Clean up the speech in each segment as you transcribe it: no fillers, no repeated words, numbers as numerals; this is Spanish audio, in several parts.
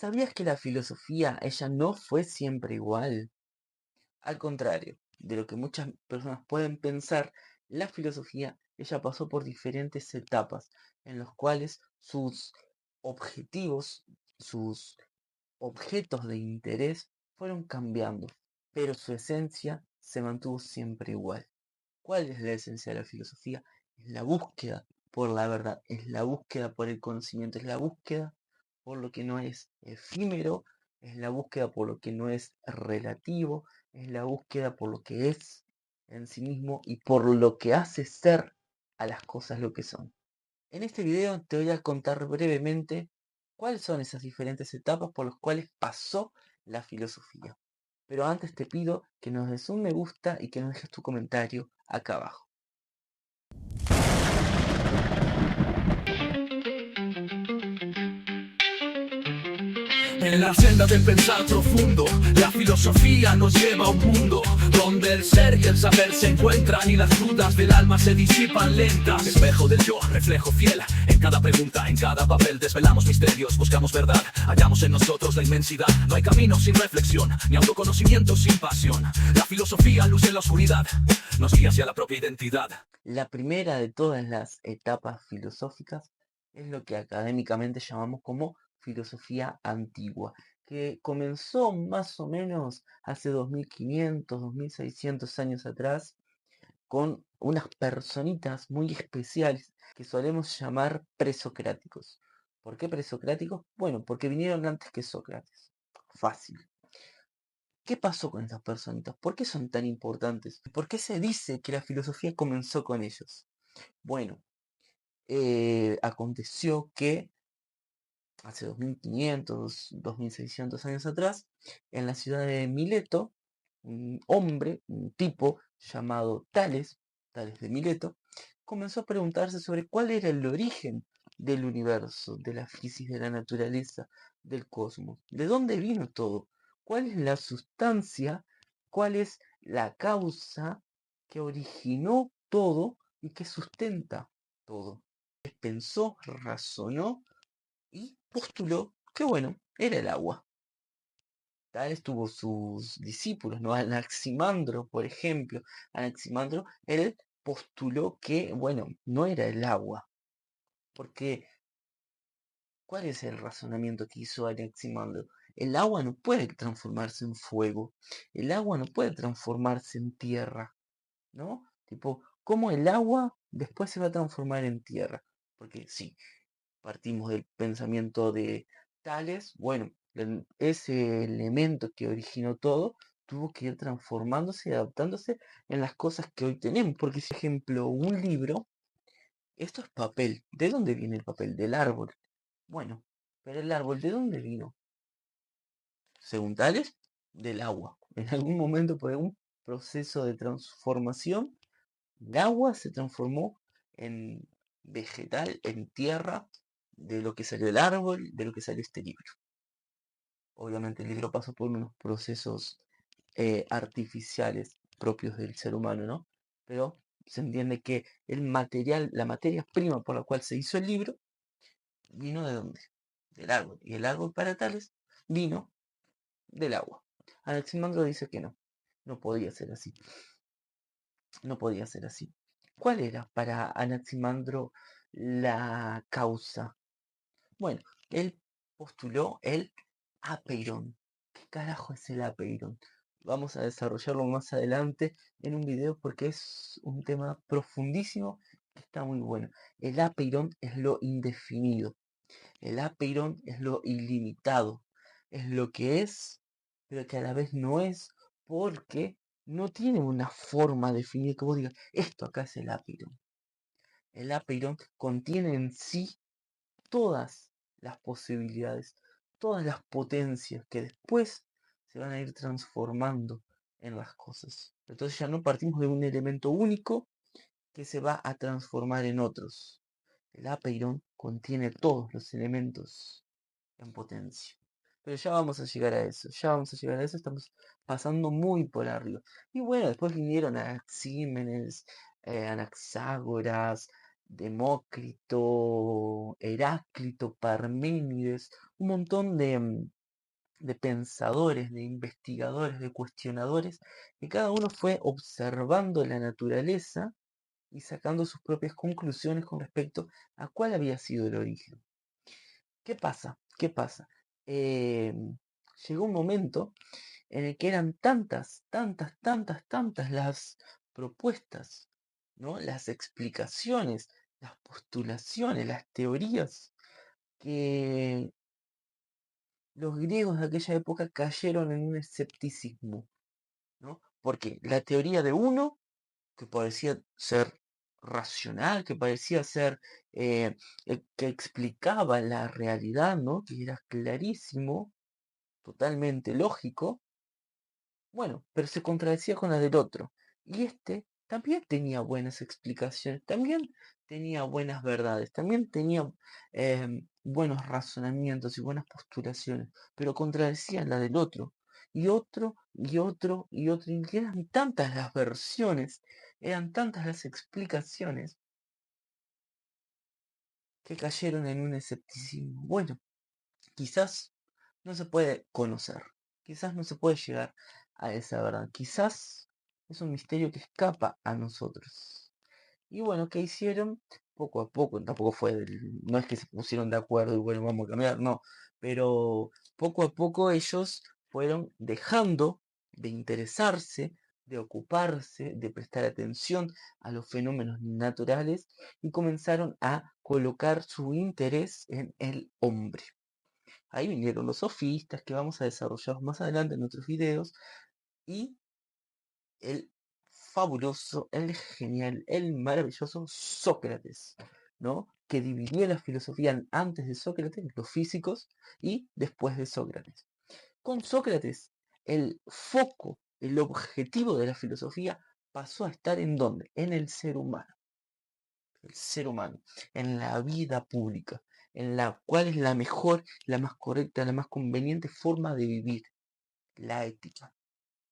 ¿Sabías que la filosofía, ella no fue siempre igual? Al contrario de lo que muchas personas pueden pensar, la filosofía, ella pasó por diferentes etapas en los cuales sus objetivos, sus objetos de interés fueron cambiando, pero su esencia se mantuvo siempre igual. ¿Cuál es la esencia de la filosofía? Es la búsqueda por la verdad, es la búsqueda por el conocimiento, es la búsqueda por lo que no es efímero, es la búsqueda por lo que no es relativo, es la búsqueda por lo que es en sí mismo y por lo que hace ser a las cosas lo que son. En este video te voy a contar brevemente cuáles son esas diferentes etapas por las cuales pasó la filosofía. Pero antes te pido que nos des un me gusta y que nos dejes tu comentario acá abajo. En la senda del pensar profundo, la filosofía nos lleva a un mundo donde el ser y el saber se encuentran y las dudas del alma se disipan lentas. Espejo del yo, reflejo fiel, en cada pregunta, en cada papel desvelamos misterios, buscamos verdad, hallamos en nosotros la inmensidad. No hay camino sin reflexión, ni autoconocimiento sin pasión. La filosofía, luz en la oscuridad, nos guía hacia la propia identidad. La primera de todas las etapas filosóficas es lo que académicamente llamamos como filosofía antigua, que comenzó más o menos hace 2500, 2600 años atrás, con unas personitas muy especiales que solemos llamar presocráticos. ¿Por qué presocráticos? Bueno, porque vinieron antes que Sócrates. Fácil. ¿Qué pasó con estas personitas? ¿Por qué son tan importantes? ¿Por qué se dice que la filosofía comenzó con ellos? Bueno, aconteció que hace 2500, 2600 años atrás, en la ciudad de Mileto, un hombre, un tipo llamado Tales de Mileto, comenzó a preguntarse sobre cuál era el origen del universo, de la física, de la naturaleza, del cosmos. ¿De dónde vino todo? ¿Cuál es la sustancia? ¿Cuál es la causa que originó todo y que sustenta todo? Pensó, razonó y postuló que, bueno, era el agua. Tales tuvo sus discípulos, ¿no? Anaximandro, por ejemplo. Anaximandro, él postuló que, bueno, no era el agua. Porque, ¿cuál es el razonamiento que hizo Anaximandro? El agua no puede transformarse en fuego. El agua no puede transformarse en tierra, ¿no? Tipo, ¿cómo el agua después se va a transformar en tierra? Porque sí, partimos del pensamiento de Tales, bueno, ese elemento que originó todo tuvo que ir transformándose y adaptándose en las cosas que hoy tenemos. Porque, si ejemplo, un libro, esto es papel. ¿De dónde viene el papel? Del árbol. Bueno, pero el árbol, ¿de dónde vino? Según Tales, del agua. En algún momento, por algún proceso de transformación, el agua se transformó en vegetal, en tierra, de lo que salió el árbol, de lo que salió este libro. Obviamente el libro pasó por unos procesos artificiales propios del ser humano, ¿no? Pero se entiende que el material, la materia prima por la cual se hizo el libro, vino de dónde? Del árbol. Y el árbol para Tales vino del agua. Anaximandro dice que no, no podía ser así. No podía ser así. ¿Cuál era para Anaximandro la causa? Bueno, él postuló el apeiron. ¿Qué carajo es el apeiron? Vamos a desarrollarlo más adelante en un video porque es un tema profundísimo que está muy bueno. El apeiron es lo indefinido. El apeiron es lo ilimitado. Es lo que es, pero que a la vez no es porque no tiene una forma definida que vos digas, esto acá es el apeiron. El apeiron contiene en sí todas las posibilidades, todas las potencias que después se van a ir transformando en las cosas. Entonces ya no partimos de un elemento único que se va a transformar en otros. El apeiron contiene todos los elementos en potencia. Pero ya vamos a llegar a eso, ya vamos a llegar a eso, estamos pasando muy por arriba. Y bueno, después vinieron Anaxímenes, Anaxágoras, Demócrito, Heráclito, Parménides, un montón de pensadores, de investigadores, de cuestionadores, que cada uno fue observando la naturaleza y sacando sus propias conclusiones con respecto a cuál había sido el origen. ¿Qué pasa? ¿Qué pasa? Eh, Llegó un momento en el que eran tantas las propuestas, ¿no? Las explicaciones, las postulaciones, las teorías, que los griegos de aquella época cayeron en un escepticismo, ¿no? Porque la teoría de uno, que parecía ser racional, que parecía ser que explicaba la realidad, ¿no? Que era clarísimo, totalmente lógico, bueno, pero se contradecía con la del otro. Y este también tenía buenas explicaciones, también tenía buenas verdades, también tenía buenos razonamientos y buenas postulaciones, pero contradecía la del otro. Y otro, y otro, y otro. Y eran tantas las versiones, eran tantas las explicaciones que cayeron en un escepticismo. Bueno, quizás no se puede conocer, quizás no se puede llegar a esa verdad, quizás es un misterio que escapa a nosotros. Y bueno, ¿qué hicieron? Poco a poco, tampoco fue, no es que se pusieron de acuerdo y bueno, vamos a cambiar, no, pero poco a poco ellos fueron dejando de interesarse, de ocuparse, de prestar atención a los fenómenos naturales y comenzaron a colocar su interés en el hombre. Ahí vinieron los sofistas que vamos a desarrollar más adelante en otros videos y el fabuloso, el genial, el maravilloso Sócrates, ¿no? Que dividió la filosofía antes de Sócrates, los físicos, y después de Sócrates. Con Sócrates, el foco, el objetivo de la filosofía pasó a estar ¿en dónde? En el ser humano, en la vida pública, en la cual es la mejor, la más correcta, la más conveniente forma de vivir, la ética,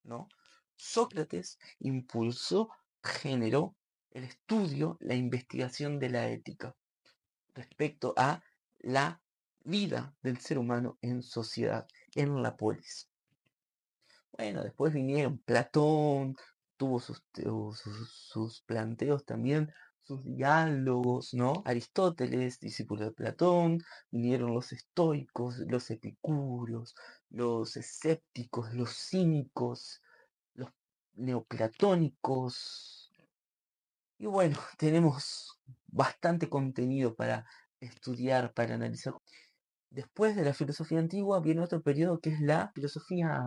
¿no? Sócrates impulsó, generó el estudio, la investigación de la ética respecto a la vida del ser humano en sociedad, en la polis. Bueno, después vinieron Platón, tuvo sus planteos también, sus diálogos, ¿no? Aristóteles, discípulo de Platón, vinieron los estoicos, los epicúreos, los escépticos, los cínicos, los neoplatónicos. Y bueno, tenemos bastante contenido para estudiar, para analizar. Después de la filosofía antigua viene otro periodo que es la filosofía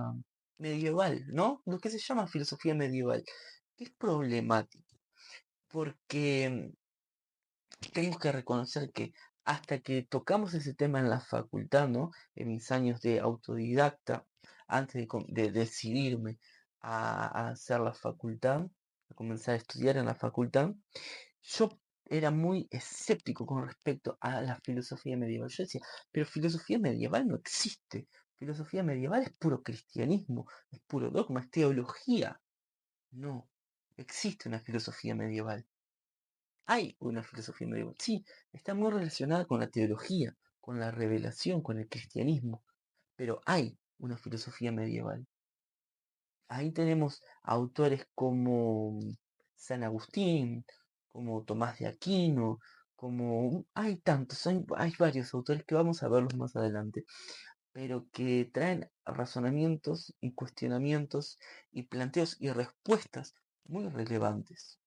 medieval, ¿no? Lo que se llama filosofía medieval, que es problemático, porque tengo que reconocer que hasta que tocamos ese tema en la facultad, ¿no? En mis años de autodidacta, antes de decidirme a hacer la facultad, a comenzar a estudiar en la facultad, yo era muy escéptico con respecto a la filosofía medieval. Yo decía, pero filosofía medieval no existe. Filosofía medieval es puro cristianismo, es puro dogma, es teología. No, existe una filosofía medieval. Hay una filosofía medieval. Sí, está muy relacionada con la teología, con la revelación, con el cristianismo. Pero hay una filosofía medieval. Ahí tenemos autores como San Agustín, como Tomás de Aquino, como hay tantos, hay varios autores que vamos a verlos más adelante, pero que traen razonamientos y cuestionamientos y planteos y respuestas muy relevantes.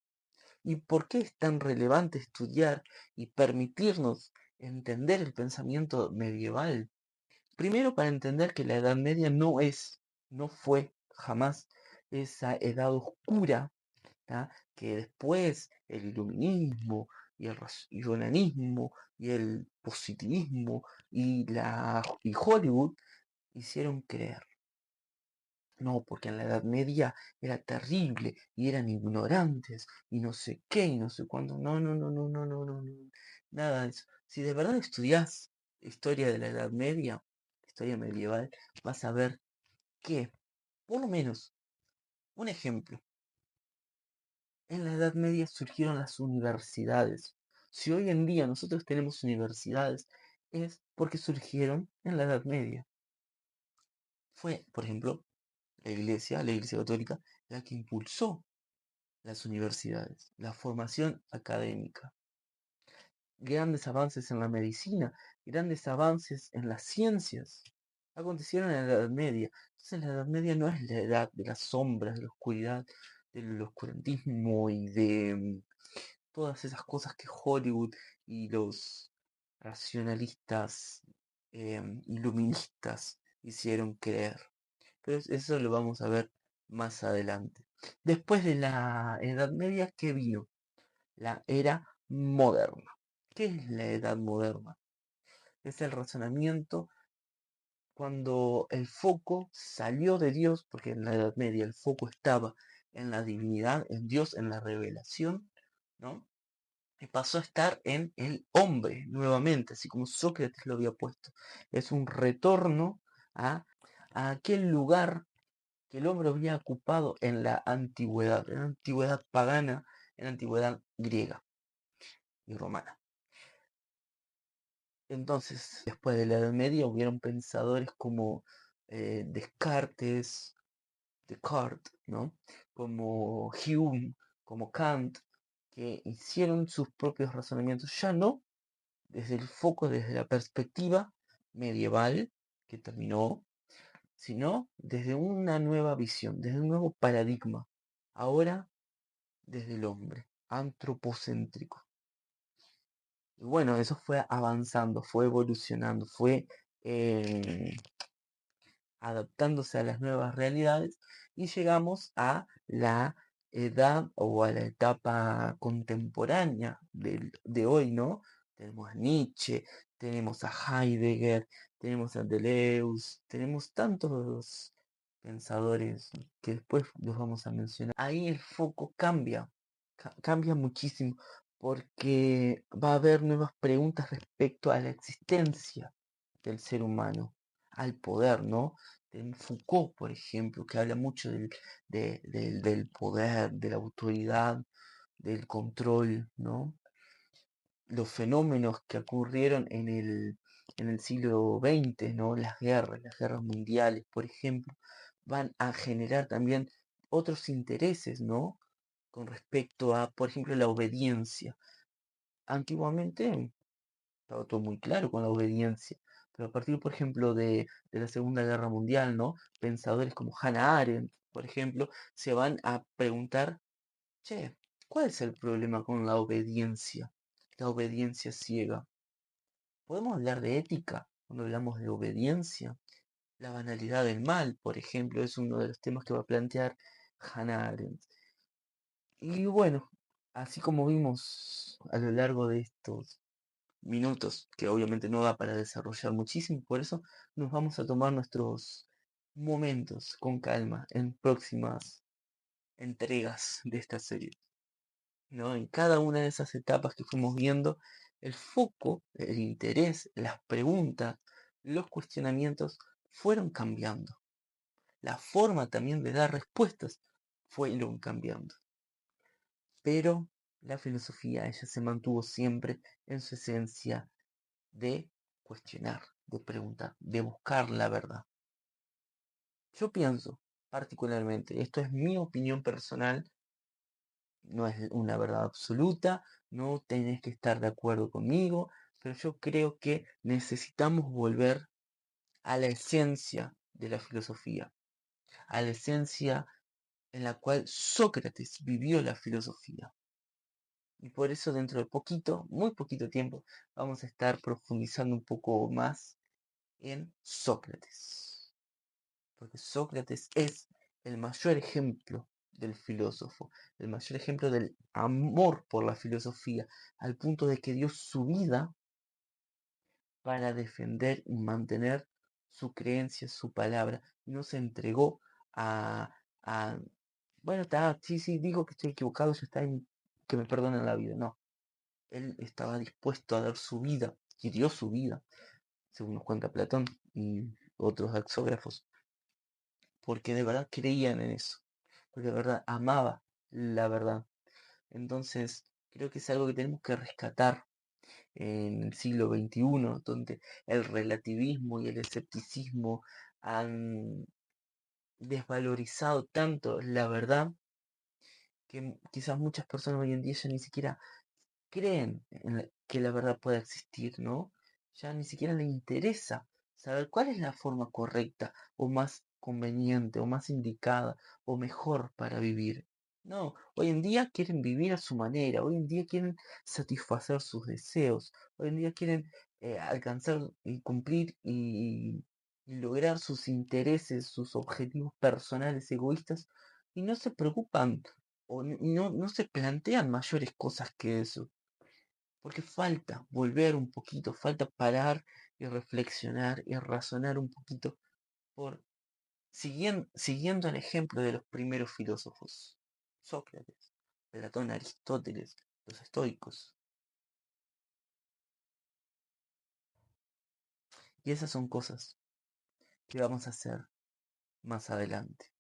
¿Y por qué es tan relevante estudiar y permitirnos entender el pensamiento medieval? Primero, para entender que la Edad Media no fue jamás esa edad oscura, ¿tá? Que después el iluminismo y el racionalismo y el positivismo y Hollywood hicieron creer. No, porque en la Edad Media era terrible y eran ignorantes y no sé qué y no sé cuándo. No, no, no, no, no, no, no, no. Nada de eso. Si de verdad estudias historia de la Edad Media, historia medieval, vas a ver que, por lo menos, un ejemplo, en la Edad Media surgieron las universidades, Si hoy en día nosotros tenemos universidades, es porque surgieron en la Edad Media. Fue, por ejemplo, la Iglesia Católica, la que impulsó las universidades, la formación académica, grandes avances en la medicina, grandes avances en las ciencias. Acontecieron en la Edad Media. Entonces la Edad Media no es la edad de las sombras, de la oscuridad, del oscurantismo y de todas esas cosas que Hollywood y los racionalistas iluministas hicieron creer. Pero eso lo vamos a ver más adelante. Después de la Edad Media, ¿qué vino? La era moderna. ¿Qué es la edad moderna? Es el razonamiento cuando el foco salió de Dios, porque en la Edad Media el foco estaba en la divinidad, en Dios, en la revelación, ¿no? Y pasó a estar en el hombre nuevamente, así como Sócrates lo había puesto. Es un retorno a aquel lugar que el hombre había ocupado en la antigüedad pagana, en la antigüedad griega y romana. Entonces, después de la Edad Media, hubieron pensadores como Descartes, ¿no? Como Hume, como Kant, que hicieron sus propios razonamientos, ya no desde el foco, desde la perspectiva medieval que terminó, sino desde una nueva visión, desde un nuevo paradigma. Ahora desde el hombre, antropocéntrico. Y bueno, eso fue avanzando, fue evolucionando, fue eh, adaptándose a las nuevas realidades y llegamos a la edad o a la etapa contemporánea de hoy, ¿no? Tenemos a Nietzsche, tenemos a Heidegger, tenemos a Deleuze, tenemos tantos pensadores que después los vamos a mencionar. Ahí el foco cambia, cambia muchísimo porque va a haber nuevas preguntas respecto a la existencia del ser humano, al poder, ¿no? En Foucault, por ejemplo, que habla mucho del poder, de la autoridad, del control, ¿no? Los fenómenos que ocurrieron en el siglo XX, ¿no? Las guerras mundiales, por ejemplo, van a generar también otros intereses, ¿no? Con respecto a, por ejemplo, la obediencia. Antiguamente estaba todo muy claro con la obediencia. Pero a partir, por ejemplo, de la Segunda Guerra Mundial, ¿no? Pensadores como Hannah Arendt, por ejemplo, se van a preguntar, che, ¿cuál es el problema con la obediencia? La obediencia ciega. ¿Podemos hablar de ética cuando hablamos de obediencia? La banalidad del mal, por ejemplo, es uno de los temas que va a plantear Hannah Arendt. Y bueno, así como vimos a lo largo de estos minutos, que obviamente no da para desarrollar muchísimo, por eso nos vamos a tomar nuestros momentos con calma en próximas entregas de esta serie, ¿no? En cada una de esas etapas que fuimos viendo, el foco, el interés, las preguntas, los cuestionamientos fueron cambiando. La forma también de dar respuestas fueron cambiando. Pero la filosofía, ella se mantuvo siempre en su esencia de cuestionar, de preguntar, de buscar la verdad. Yo pienso, particularmente, esto es mi opinión personal, no es una verdad absoluta, no tenés que estar de acuerdo conmigo, pero yo creo que necesitamos volver a la esencia de la filosofía, a la esencia en la cual Sócrates vivió la filosofía. Y por eso dentro de poquito, muy poquito tiempo, vamos a estar profundizando un poco más en Sócrates. Porque Sócrates es el mayor ejemplo del filósofo, el mayor ejemplo del amor por la filosofía, al punto de que dio su vida para defender y mantener su creencia, su palabra, y no se entregó a bueno, está, sí, sí, digo que estoy equivocado, ya está, que me perdonen la vida, no. Él estaba dispuesto a dar su vida, y dio su vida, según nos cuenta Platón y otros axógrafos, porque de verdad creían en eso, porque de verdad amaba la verdad. Entonces, Creo que es algo que tenemos que rescatar en el siglo XXI, donde el relativismo y el escepticismo han desvalorizado tanto la verdad que quizás muchas personas hoy en día ya ni siquiera creen en que la verdad pueda existir, ¿no? Ya ni siquiera les interesa saber cuál es la forma correcta o más conveniente o más indicada o mejor para vivir. No, hoy en día quieren vivir a su manera, hoy en día quieren satisfacer sus deseos, hoy en día quieren alcanzar y cumplir y lograr sus intereses, sus objetivos personales egoístas y no se preocupan o no se plantean mayores cosas que eso. Porque falta volver un poquito, falta parar y reflexionar y razonar un poquito por siguiendo el ejemplo de los primeros filósofos. Sócrates, Platón, Aristóteles, los estoicos. Y esas son cosas que vamos a hacer más adelante.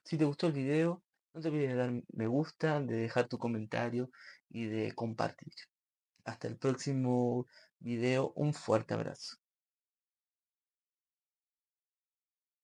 Si te gustó el video, no te olvides de dar me gusta, de dejar tu comentario y de compartir. Hasta el próximo video, un fuerte abrazo.